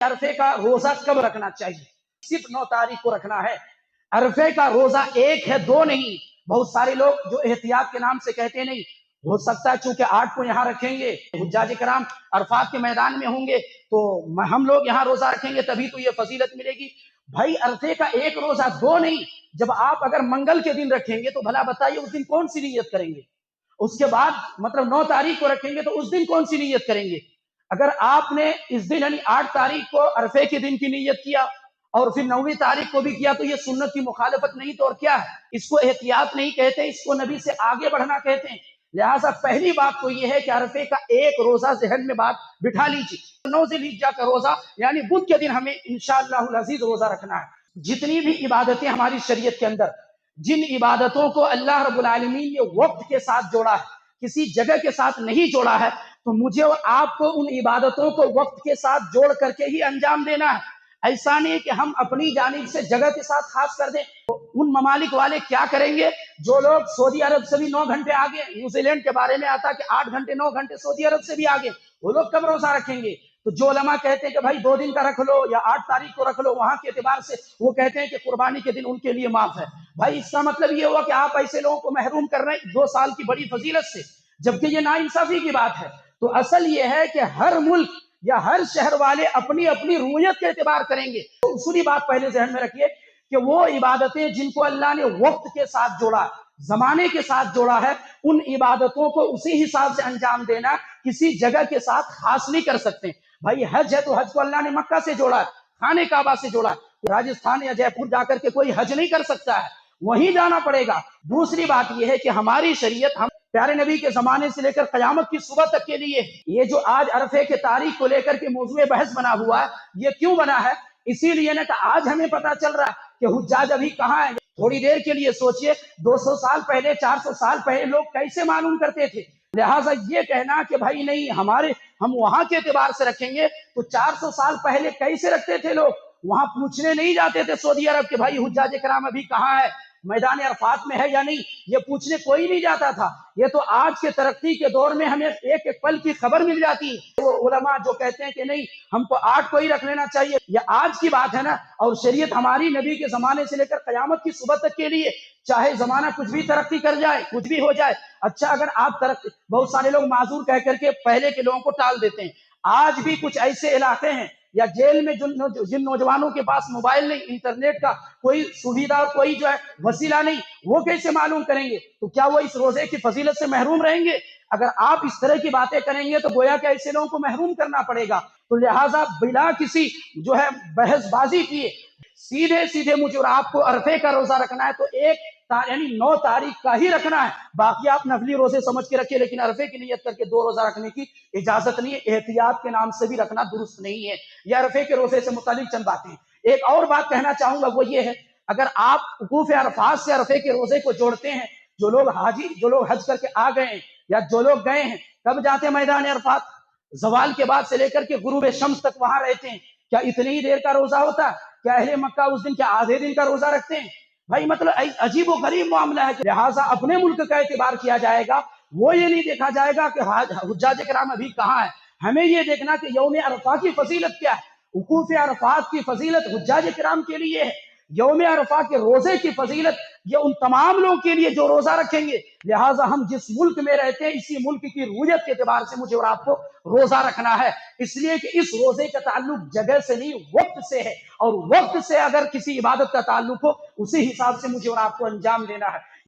عرفے کا روزہ کب رکھنا چاہیے؟ صرف 9 تاریخ کو رکھنا ہے۔ عرفے کا روزہ ایک ہے، دو نہیں۔ بہت سارے لوگ جو احتیاط کے نام سے کہتے نہیں، ہو سکتا ہے چونکہ 8 کو یہاں رکھیں گے، حجاج کرام عرفات کے میدان میں ہوں گے تو ہم لوگ یہاں روزہ رکھیں گے تبھی تو یہ فضیلت ملے گی۔ بھائی عرفے کا ایک روزہ، دو نہیں۔ جب آپ اگر منگل کے دن رکھیں گے تو بھلا بتائیے اس دن کون سی نیت کریں گے؟ اس کے بعد مطلب 9 تاریخ کو رکھیں گے تو اس دن کون سی نیت کریں گے؟ اگر آپ نے اس دن یعنی 8 تاریخ کو عرفے کے دن کی نیت کیا اور پھر 9ویں تاریخ کو بھی کیا تو یہ سنت کی مخالفت نہیں تو اور کیا ہے؟ اس کو احتیاط نہیں کہتے، اس کو نبی سے آگے بڑھنا کہتے ہیں۔ لہٰذا پہلی بات تو یہ ہے کہ عرفے کا ایک روزہ ذہن میں بات بٹھا لیجیے۔ 9 ذی الحجہ کا روزہ یعنی بدھ کے دن ہمیں انشاءاللہ العزیز روزہ رکھنا ہے۔ جتنی بھی عبادتیں ہماری شریعت کے اندر، جن عبادتوں کو اللہ رب العالمین نے وقت کے ساتھ جوڑا ہے، کسی جگہ کے ساتھ نہیں جوڑا ہے، تو مجھے اور آپ کو ان عبادتوں کو وقت کے ساتھ جوڑ کر کے ہی انجام دینا ہے۔ ایسا نہیں کہ ہم اپنی جانب سے جگہ کے ساتھ خاص کر دیں۔ ان ممالک والے کیا کریں گے جو لوگ سعودی عرب سے بھی 9 گھنٹے آگے، نیوزی لینڈ کے بارے میں آتا کہ 8 گھنٹے 9 گھنٹے سعودی عرب سے بھی آگے، وہ لوگ کب روزہ رکھیں گے؟ تو جو علماء کہتے ہیں کہ بھائی 2 دن کا رکھ لو یا 8 تاریخ کو رکھ لو، وہاں کے اعتبار سے وہ کہتے ہیں کہ قربانی کے دن ان کے لیے معاف ہے۔ بھائی اس کا مطلب یہ ہوا کہ آپ ایسے لوگوں کو محروم کر رہے ہیں 2 سال کی بڑی فضیلت سے، جبکہ یہ ناانصافی کی بات ہے۔ تو اصل یہ ہے کہ ہر ملک یا ہر شہر والے اپنی اپنی رویت کے اعتبار کریں گے۔ تو اصولی بات پہلے ذہن میں رکھیے کہ وہ عبادتیں جن کو اللہ نے وقت کے ساتھ جوڑا، زمانے کے ساتھ جوڑا ہے، ان عبادتوں کو اسی حساب سے انجام دینا، کسی جگہ کے ساتھ خاص نہیں کر سکتے۔ بھائی حج ہے تو حج کو اللہ نے مکہ سے جوڑا ہے، خانہ کعبہ سے جوڑا ہے۔ راجستھان یا جے پور جا کر کے کوئی حج نہیں کر سکتا ہے، وہیں جانا پڑے گا۔ دوسری بات یہ ہے کہ ہماری شریعت ہم پیارے نبی کے زمانے سے لے کر قیامت کی صبح تک کے لیے، یہ جو آج عرفے کے تاریخ کو لے کر کے موضوع بحث بنا ہوا ہے، یہ کیوں بنا ہے؟ اسی لیے نا کہ آج ہمیں پتا چل رہا ہے کہ حجاج ابھی کہاں ہے۔ تھوڑی دیر کے لیے سوچئے 200 سال پہلے، 400 سال پہلے لوگ کیسے معلوم کرتے تھے؟ لہٰذا یہ کہنا کہ بھائی نہیں ہم وہاں کے اعتبار سے رکھیں گے تو 400 سال پہلے کیسے رکھتے تھے لوگ؟ وہاں پوچھنے نہیں جاتے تھے سعودی عرب کے بھائی حجاج کرام ابھی کہاں ہے، میدان عرفات میں ہے یا نہیں، یہ پوچھنے کوئی نہیں جاتا تھا۔ یہ تو آج کے ترقی کے دور میں ہمیں ایک ایک پل کی خبر مل جاتی ہے۔ وہ علماء جو کہتے ہیں کہ نہیں ہم کو 8 کو ہی رکھ لینا چاہیے، یہ آج کی بات ہے نا، اور شریعت ہماری نبی کے زمانے سے لے کر قیامت کی صبح تک کے لیے، چاہے زمانہ کچھ بھی ترقی کر جائے، کچھ بھی ہو جائے۔ اچھا اگر آپ ترقی، بہت سارے لوگ معذور کہہ کر کے پہلے کے لوگوں کو ٹال دیتے ہیں۔ آج بھی کچھ ایسے علاقے ہیں یا جیل میں جن نوجوانوں کے پاس موبائل نہیں، انٹرنیٹ کا کوئی سویدھا، کوئی جو ہے وسیلہ نہیں، وہ کیسے معلوم کریں گے؟ تو کیا وہ اس روزے کی فضیلت سے محروم رہیں گے؟ اگر آپ اس طرح کی باتیں کریں گے تو گویا کہ ایسے لوگوں کو محروم کرنا پڑے گا۔ تو لہٰذا بلا کسی جو ہے بحث بازی کیے سیدھے مجھے اور آپ کو عرفے کا روزہ رکھنا ہے تو یعنی 9 تاریخ کا ہی رکھنا ہے۔ باقی آپ نفلی روزے سمجھ کے رکھیے، لیکن عرفے کی نیت کر کے 2 روزہ رکھنے کی اجازت نہیں ہے۔ احتیاط کے نام سے بھی رکھنا درست نہیں ہے۔ یہ عرفے کے روزے سے متعلق چند باتیں ہیں۔ ایک اور بات کہنا چاہوں گا وہ یہ ہے، اگر آپ وقوف عرفات سے عرفے کے روزے کو جوڑتے ہیں، جو لوگ حج کر کے آ گئے ہیں یا جو لوگ گئے ہیں، کب جاتے ہیں میدان عرفات؟ زوال کے بعد سے لے کر کے غروب شمس تک وہاں رہتے ہیں۔ کیا اتنی ہی دیر کا روزہ ہوتا ہے؟ کیا اہل مکہ اس دن کیا آدھے دن کا روزہ رکھتے ہیں؟ بھائی مطلب عجیب و غریب معاملہ ہے۔ لہٰذا اپنے ملک کا اعتبار کیا جائے گا، وہ یہ نہیں دیکھا جائے گا کہ حجاج کرام ابھی کہاں ہے۔ ہمیں یہ دیکھنا کہ یوم عرفہ کی فضیلت کیا ہے۔ وقوف عرفات کی فضیلت حجاج کرام کے لیے ہے، یوم عرفہ کے روزے کی فضیلت یہ ان تمام لوگوں کے لیے جو روزہ رکھیں گے۔ لہٰذا ہم جس ملک میں رہتے ہیں اسی ملک کی رویت کے اعتبار سے مجھے اور آپ کو روزہ رکھنا ہے، اس لیے کہ اس روزے کا تعلق جگہ سے نہیں وقت سے ہے، اور وقت سے اگر کسی عبادت کا تعلق ہو اسی حساب سے مجھے اور آپ کو انجام دینا ہے۔